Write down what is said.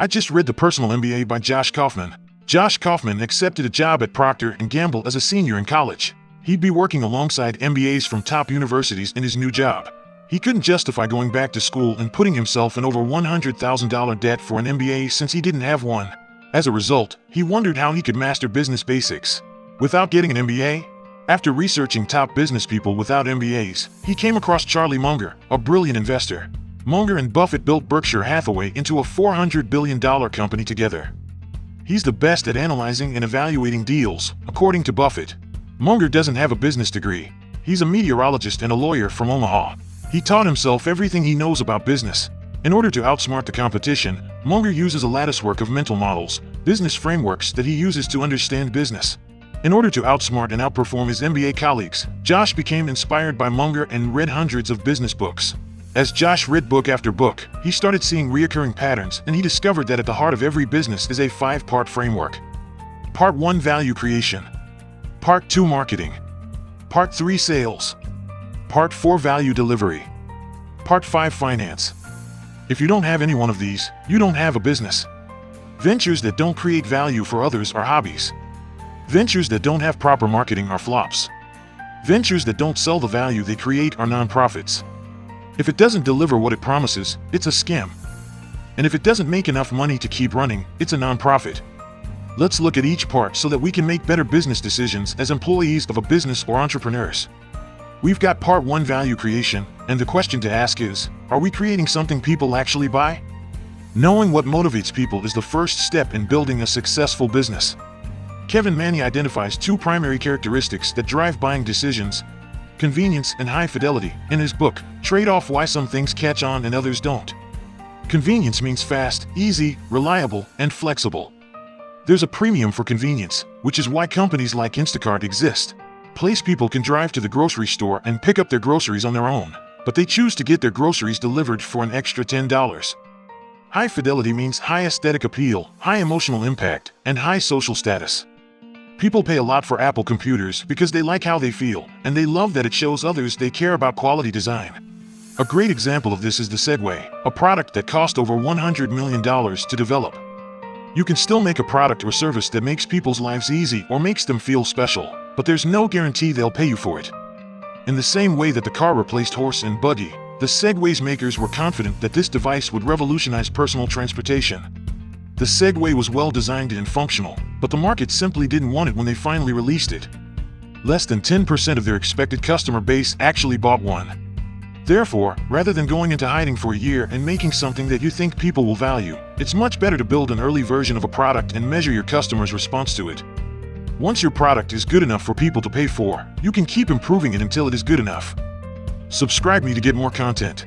I just read The Personal MBA by Josh Kaufman. Josh Kaufman accepted a job at Procter & Gamble as a senior in college. He'd be working alongside MBAs from top universities in his new job. He couldn't justify going back to school and putting himself in over $100,000 debt for an MBA since he didn't have one. As a result, he wondered how he could master business basics without getting an MBA. After researching top business people without MBAs, he came across Charlie Munger, a brilliant investor. Munger and Buffett built Berkshire Hathaway into a $400 billion company together. He's the best at analyzing and evaluating deals, according to Buffett. Munger doesn't have a business degree. He's a meteorologist and a lawyer from Omaha. He taught himself everything he knows about business. In order to outsmart the competition, Munger uses a latticework of mental models, business frameworks that he uses to understand business. In order to outsmart and outperform his MBA colleagues, Josh became inspired by Munger and read hundreds of business books. As Josh read book after book, he started seeing recurring patterns, and he discovered that at the heart of every business is a 5-part framework. Part 1: Value creation. Part 2: Marketing. Part 3: Sales. Part 4: Value delivery. Part 5: Finance. If you don't have any one of these, you don't have a business. Ventures that don't create value for others are hobbies. Ventures that don't have proper marketing are flops. Ventures that don't sell the value they create are nonprofits. If it doesn't deliver what it promises, it's a scam. And if it doesn't make enough money to keep running, it's a nonprofit. Let's look at each part so that we can make better business decisions as employees of a business or entrepreneurs. We've got Part 1: Value creation, and the question to ask is, are we creating something people actually buy? Knowing what motivates people is the first step in building a successful business. Kevin Manny identifies 2 primary characteristics that drive buying decisions: convenience and high fidelity, in his book, Trade-off: Why Some Things Catch On and Others Don't. Convenience means fast, easy, reliable, and flexible. There's a premium for convenience, which is why companies like Instacart exist. Place people can drive to the grocery store and pick up their groceries on their own, but they choose to get their groceries delivered for an extra $10. High fidelity means high aesthetic appeal, high emotional impact, and high social status. People pay a lot for Apple computers because they like how they feel, and they love that it shows others they care about quality design. A great example of this is the Segway, a product that cost over $100 million to develop. You can still make a product or service that makes people's lives easy or makes them feel special, but there's no guarantee they'll pay you for it. In the same way that the car replaced horse and buggy, the Segway's makers were confident that this device would revolutionize personal transportation. The Segway was well designed and functional, but the market simply didn't want it when they finally released it. Less than 10% of their expected customer base actually bought one. Therefore, rather than going into hiding for a year and making something that you think people will value, it's much better to build an early version of a product and measure your customers' response to it. Once your product is good enough for people to pay for, you can keep improving it until it is good enough. Subscribe me to get more content.